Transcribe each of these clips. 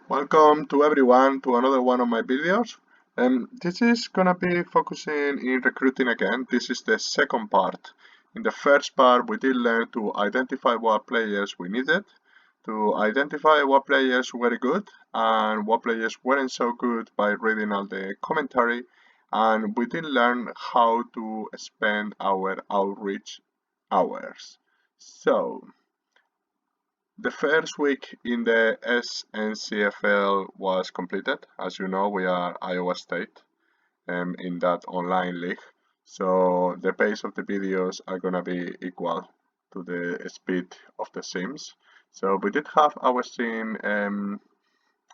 Welcome to everyone to another one of my videos. This is gonna be focusing in recruiting again. This is the second part. In the first part, we did learn to identify what players we needed, to identify what players were good and what players weren't so good by reading all the commentary, and we did learn how to spend our outreach hours. So, the first week in the SNCFL was completed. As you know, we are Iowa State in that online league. So the pace of the videos are going to be equal to the speed of the sims. So we did have our sim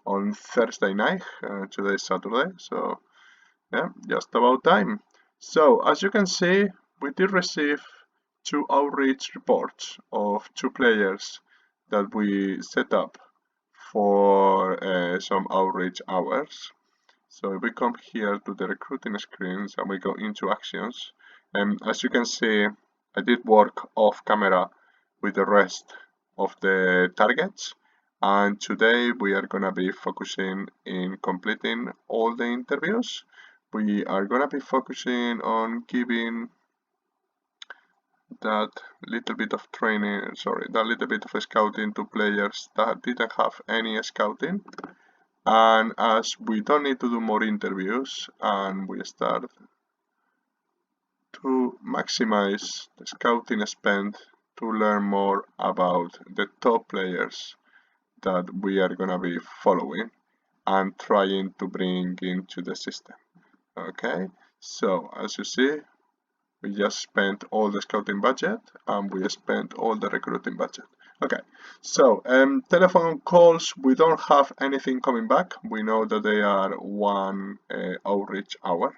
on Thursday night. Today is Saturday. So yeah, just about time. So as you can see, we did receive two outreach reports of two players that we set up for some outreach hours. So if we come here to the recruiting screens and we go into actions, and as you can see, I did work off camera with the rest of the targets. And today we are going to be focusing in completing all the interviews. We are going to be focusing on giving that little bit of training, that little bit of scouting to players that didn't have any scouting. And as we don't need to do more interviews and we start to maximize the scouting spend to learn more about the top players that we are going to be following and trying to bring into the system. Okay, so as you see, we just spent all the scouting budget and we spent all the recruiting budget. Okay, so telephone calls, we don't have anything coming back. We know that they are one outreach hour.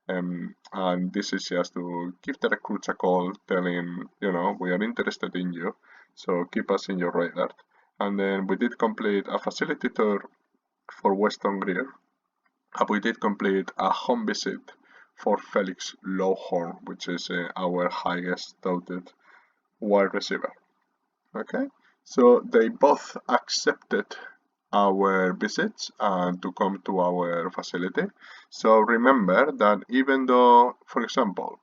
And this is just to give the recruits a call, telling, we are interested in you, so keep us in your radar. And then we did complete a facility tour for Weston Greer, and we did complete a home visit for Felix Lowhorn, which is our highest touted wide receiver. Okay, so they both accepted our visits and to come to our facility. So remember that even though, for example,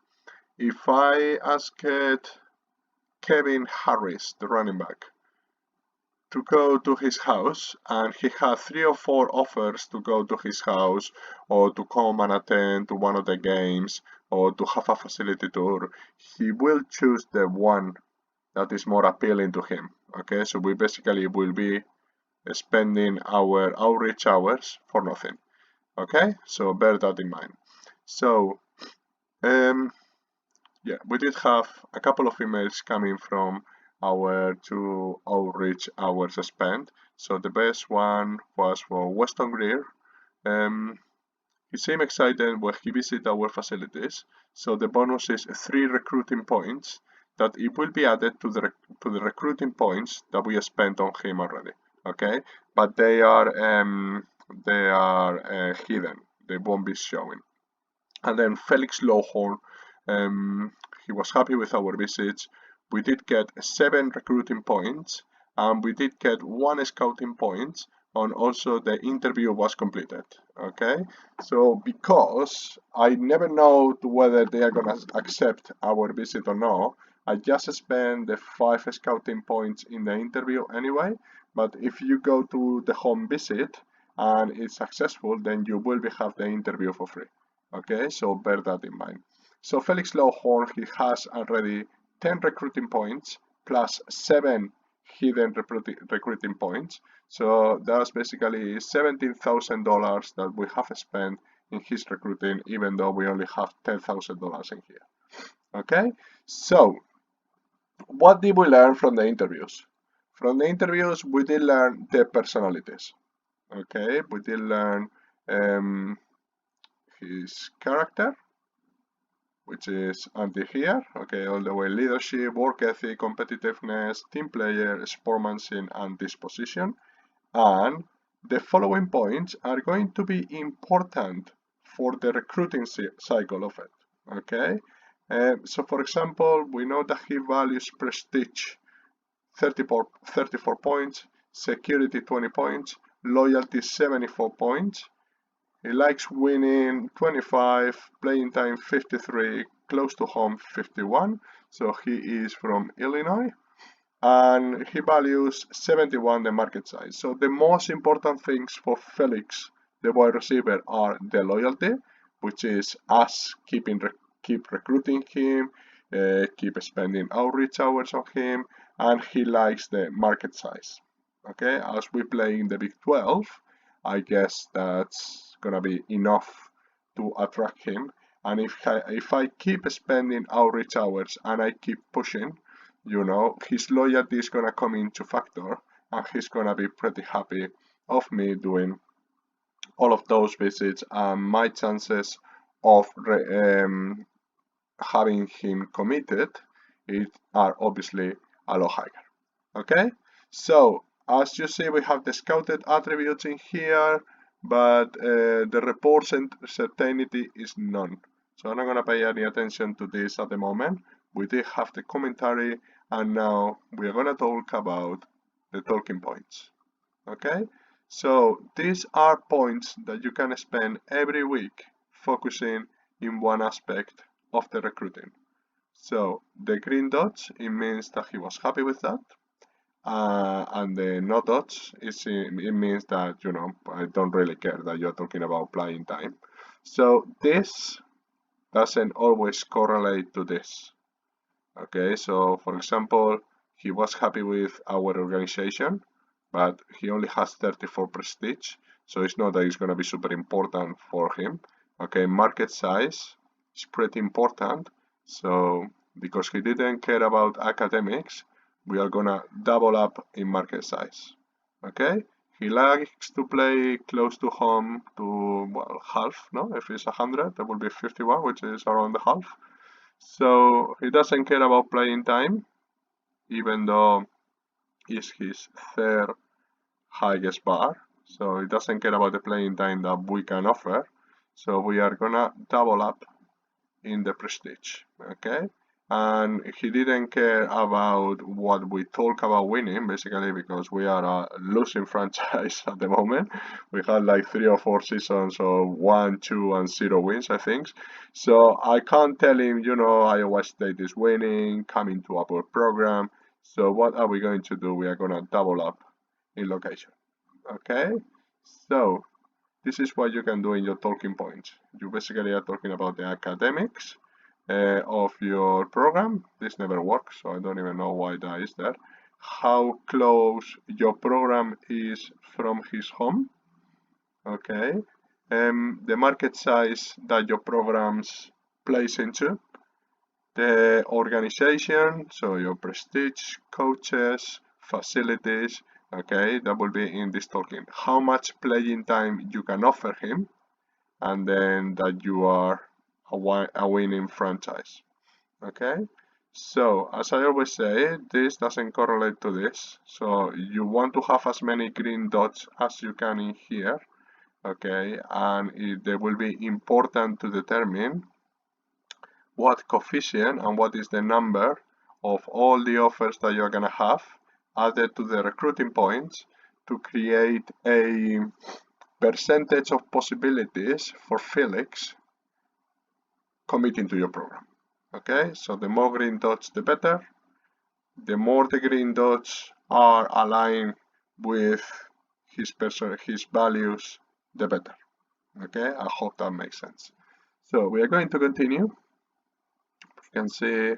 if I asked Kevin Harris, the running back, to go to his house and he had 3 or 4 offers to go to his house or to come and attend to one of the games or to have a facility tour, he will choose the one that is more appealing to him. Okay, so we basically will be spending our outreach hours for nothing. Okay, so bear that in mind. So yeah, we did have a couple of emails coming from our two outreach hours spent. So the best one was for Weston Greer. He seemed excited when he visited our facilities. So the bonus is 3 recruiting points that it will be added to the recruiting points that we spent on him already. Okay, but they are hidden. They won't be showing. And then Felix Lowhorn, he was happy with our visits. We did get 7 recruiting points and we did get 1 scouting point, and also the interview was completed. Okay, so because I never know whether they are gonna accept our visit or not, I just spend the 5 scouting points in the interview anyway. But if you go to the home visit and it's successful, then you will have the interview for free. Okay, so bear that in mind. So Felix Lowhorn, he has already 10 recruiting points plus 7 hidden recruiting points. So that's basically $17,000 that we have spent in his recruiting, even though we only have $10,000 in here. Okay, so what did we learn from the interviews? From the interviews, we did learn the personalities. Okay, we did learn his character, which is under here. Okay, all the way: leadership, work ethic, competitiveness, team player, sportsmanship, and disposition. And the following points are going to be important for the recruiting cycle of it. Okay, so for example, we know that he values prestige 34 points, security 20 points, loyalty 74 points. He likes winning 25, playing time 53, close to home 51. So he is from Illinois. And he values 71 the market size. So the most important things for Felix, the wide receiver, are the loyalty, which is us keep recruiting him, keep spending outreach hours on him, and he likes the market size. Okay, as we play in the Big 12, I guess that's gonna be enough to attract him. And if I keep spending outreach hours and I keep pushing, you know, his loyalty is gonna come into factor, and he's gonna be pretty happy of me doing all of those visits, and my chances of having him committed are obviously a lot higher. Okay, so as you see, we have the scouted attributes in here, but the report certainty is none. So I'm not going to pay any attention to this at the moment. We did have the commentary, and now we're going to talk about the talking points. Okay, so these are points that you can spend every week focusing in one aspect of the recruiting. So the green dots, it means that he was happy with that. And the no dots, it means that, you know, I don't really care that you're talking about playing time. So this doesn't always correlate to this. Okay, so for example, he was happy with our organization, but he only has 34 prestige, so it's not that it's going to be super important for him. Okay, market size is pretty important, so because he didn't care about academics, we are going to double up in market size. Okay, he likes to play close to home to, well, half, no? If it's 100, that will be 51, which is around the half. So he doesn't care about playing time, even though it's his third highest bar. So he doesn't care about the playing time that we can offer. So we are gonna double up in the prestige, okay? And he didn't care about what we talk about winning, basically, because we are a losing franchise at the moment. We had like 3 or 4 seasons of 1, 2, and 0 wins, I think. So I can't tell him, you know, Iowa State is winning, coming to our program. So what are we going to do? We are going to double up in location, okay? So this is what you can do in your talking points. You basically are talking about the academics of your program. This never works, so I don't even know why that is there. How close your program is from his home. Okay. The market size that your programs plays into. The organization, so your prestige, coaches, facilities, okay, that will be in this talking. How much playing time you can offer him, and then that you are a winning franchise. Okay, so as I always say, this doesn't correlate to this. So you want to have as many green dots as you can in here. Okay, and they will be important to determine what coefficient and what is the number of all the offers that you're going to have added to the recruiting points to create a percentage of possibilities for Felix committing to your program. Okay, so the more green dots, the better. The more the green dots are aligned with his values, the better. Okay, I hope that makes sense. So we are going to continue. You can see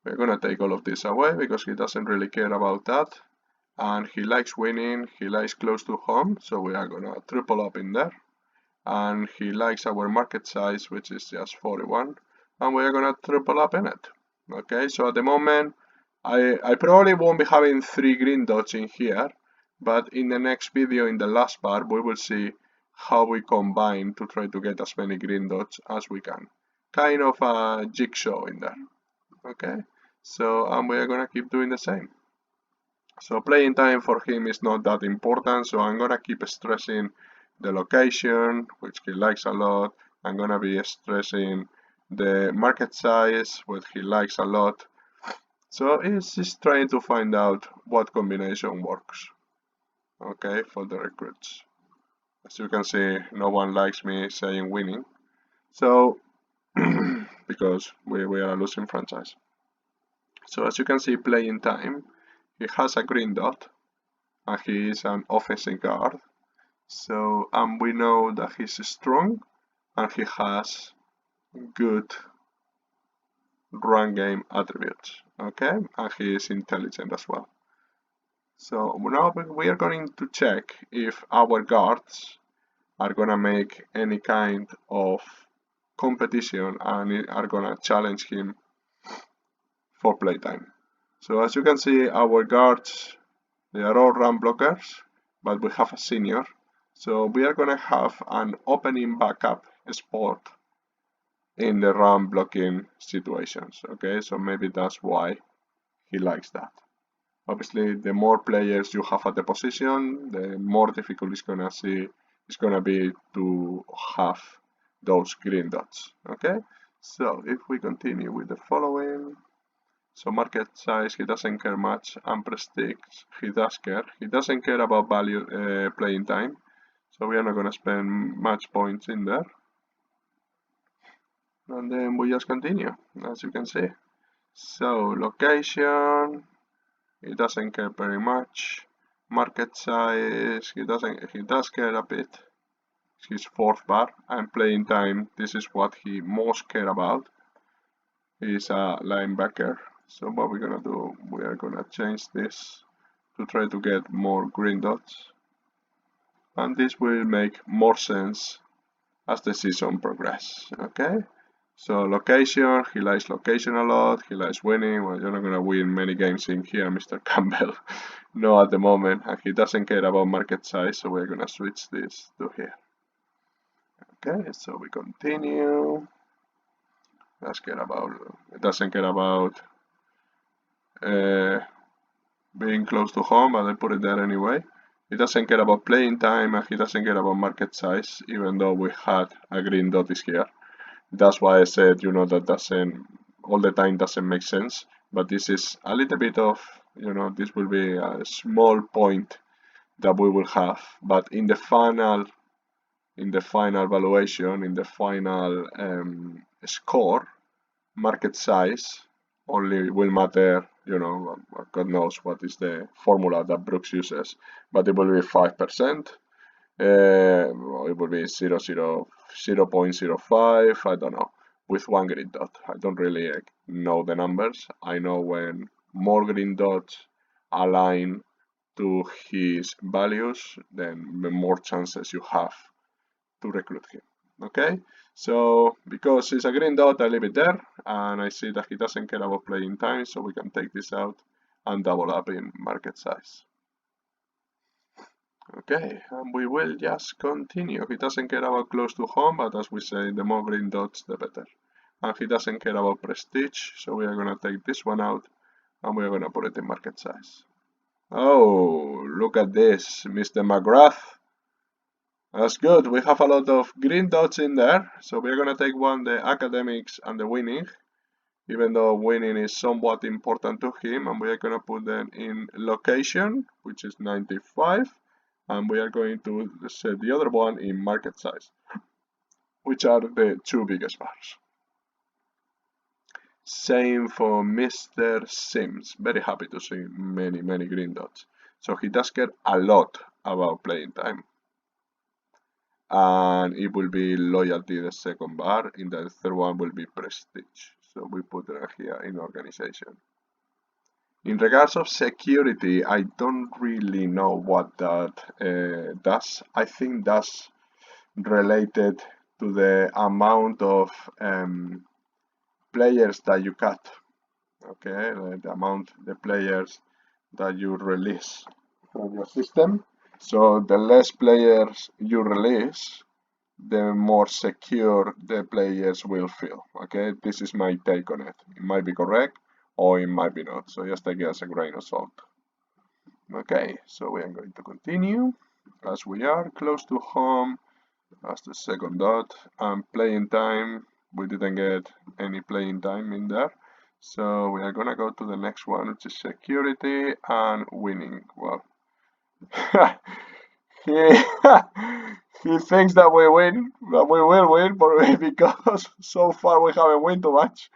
we're going to take all of this away because he doesn't really care about that. And he likes winning, he likes close to home, so we are going to triple up in there. And he likes our market size, which is just 41, and we're going to triple up in it. Okay, so at the moment, I probably won't be having 3 green dots in here, but in the next video, in the last part, we will see how we combine to try to get as many green dots as we can. Kind of a jigsaw in there. Okay, so we're gonna keep doing the same. So playing time for him is not that important, so I'm gonna keep stressing the location, which he likes a lot. I'm gonna be stressing the market size, which he likes a lot. So it's just trying to find out what combination works. okay, for the recruits. As you can see, no one likes me saying winning, so because we are a losing franchise. So as you can see, playing time, he has a green dot, and he is an offensive guard. So we know that he's strong, and he has good run game attributes, okay, and he is intelligent as well. So now we are going to check if our guards are gonna make any kind of competition and are gonna challenge him for playtime. So as you can see, our guards, they are all run blockers, but we have a senior, so we are gonna have an opening backup spot in the run blocking situations, okay, so maybe that's why he likes that. Obviously, the more players you have at the position, the more difficult it's gonna be to have those green dots. Okay, so if we continue with the following, so market size, he doesn't care much, and prestige, he does care. He doesn't care about value playing time, so we are not gonna spend much points in there. And then we just continue, as you can see. So location, he doesn't care very much. Market size, he does care a bit. His fourth bar, and playing time, this is what he most care about. He's a linebacker. So what we're gonna do, we are gonna change this to try to get more green dots. And this will make more sense as the season progresses, okay? So location, he likes location a lot, he likes winning. Well, you're not gonna win many games in here, Mr. Campbell. No, at the moment, and he doesn't care about market size, so we're gonna switch this to here. Okay, so we continue. It doesn't care about being close to home, but I put it there anyway. He doesn't care about playing time, and he doesn't care about market size, even though we had a green dot is here. That's why I said, that doesn't, all the time doesn't make sense, but this is a little bit of, this will be a small point that we will have, but in the final valuation, in the final score, market size only will matter, God knows what is the formula that Brooks uses, but it will be 5%. It will be 0.05, I don't know, with one green dot. I don't really know the numbers. I know when more green dots align to his values, then the more chances you have to recruit him. Okay, so because he's a green dot, I leave it there, and I see that he doesn't care about playing time, so we can take this out and double up in market size. Okay, and we will just continue. He doesn't care about close to home, but as we say, the more green dots, the better. And he doesn't care about prestige, so we are gonna take this one out, and we are gonna put it in market size. Oh, look at this, Mr. McGrath. That's good. We have a lot of green dots in there, so we're gonna take one, the academics and the winning, even though winning is somewhat important to him, and we are gonna put them in location, which is 95, and we are going to set the other one in market size, which are the two biggest bars. Same for Mr. Sims. Very happy to see many green dots. So he does care a lot about playing time. And it will be loyalty, the second bar. In the third one will be prestige. So we put it here in organization. In regards of security, I don't really know what that does. I think that's related to the amount of players that you cut. Okay, the players that you release from your system. So the less players you release, the more secure the players will feel. Okay, this is my take on it. It might be correct or it might be not. So just take it as a grain of salt. Okay, so we are going to continue as we are close to home as the second dot, and playing time. We didn't get any playing time in there. So we are gonna go to the next one, which is security and winning. Well, he he thinks that we win, that we will win, but because so far we haven't win too much.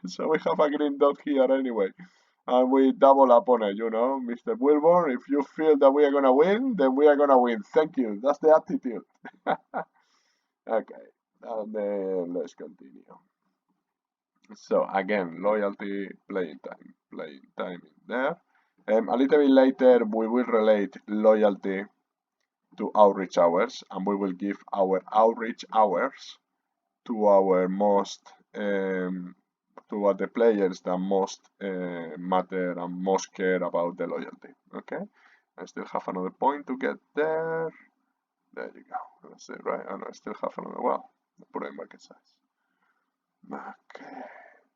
So we have a green dot here anyway. And we double up on it, you know, Mr. Wilborn. If you feel that we are gonna win, then we are gonna win. Thank you. That's the attitude. Okay, and then let's continue. So again, loyalty, playing time in there. A little bit later, we will relate loyalty to outreach hours, and we will give our outreach hours to our most to the players that most matter and most care about the loyalty. Okay, I still have another point to get there. There you go. That's it, right? And I still have another. Well, put in market size. Okay,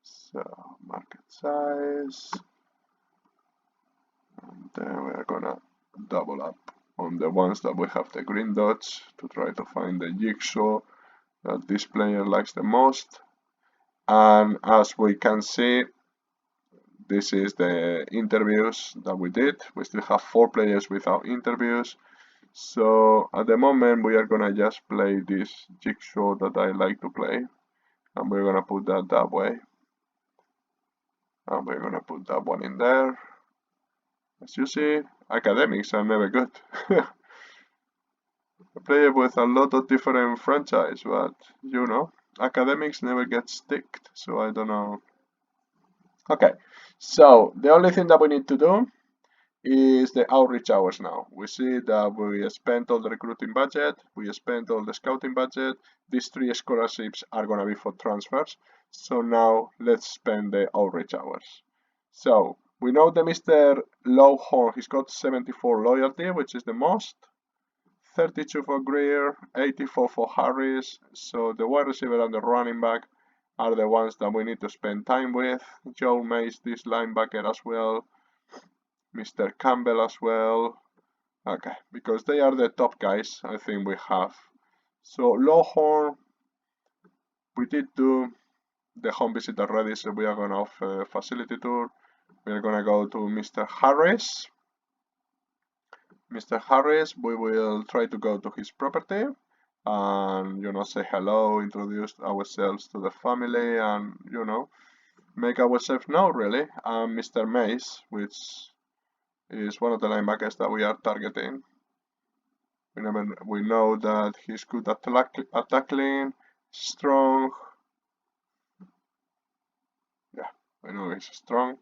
so market size, and then we're gonna double up on the ones that we have the green dots to try to find the jigsaw that this player likes the most. And as we can see, this is the interviews that we did. We still have 4 players without interviews. So at the moment we are gonna just play this jigsaw that I like to play, and we're gonna put that way, and we're gonna put that one in there. As you see, academics are never good. I play with a lot of different franchise, but you know, academics never get sticked, so I don't know. Okay, so the only thing that we need to do is the outreach hours now. We see that we spent all the recruiting budget, we spent all the scouting budget. These 3 scholarships are gonna be for transfers. So now let's spend the outreach hours. So we know that Mr. Lowhorn, he's got 74 loyalty, which is the most. 32 for Greer, 84 for Harris. So the wide receiver and the running back are the ones that we need to spend time with. Joe Mays, this linebacker as well. Mr. Campbell as well. Okay, because they are the top guys I think we have. So Lowhorn, we did do the home visit already, so we are gonna offer facility tour. We are gonna go to Mr. Harris. Mr. Harris, we will try to go to his property and, you know, say hello, introduce ourselves to the family, and, you know, make ourselves known really. And Mr. Mays, which is one of the linebackers that we are targeting. We know that he's good at tackling, strong. Yeah, we know he's strong,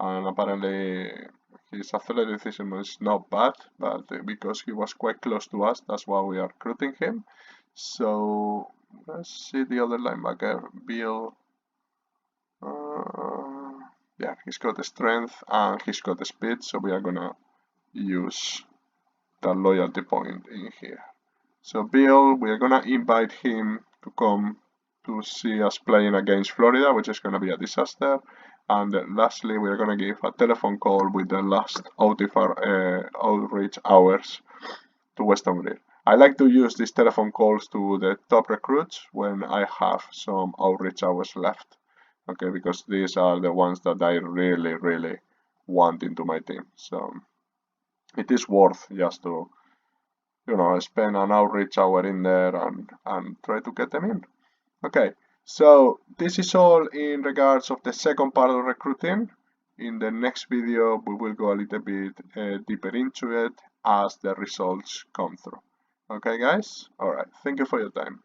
and apparently his athleticism is not bad, but because he was quite close to us, that's why we are recruiting him. So let's see the other linebacker, Bill. Yeah, he's got the strength and he's got the speed, so we are gonna use the loyalty point in here. So Bill, we are gonna invite him to come to see us playing against Florida, which is gonna be a disaster. And lastly, we are gonna give a telephone call with the last outreach hours to Western Greer. I like to use these telephone calls to the top recruits when I have some outreach hours left. Okay, because these are the ones that I really, really want into my team. So it is worth just to, you know, spend an outreach hour in there and try to get them in. Okay, so this is all in regards of the second part of recruiting. In the next video, we will go a little bit deeper into it as the results come through. Okay, guys? All right, thank you for your time.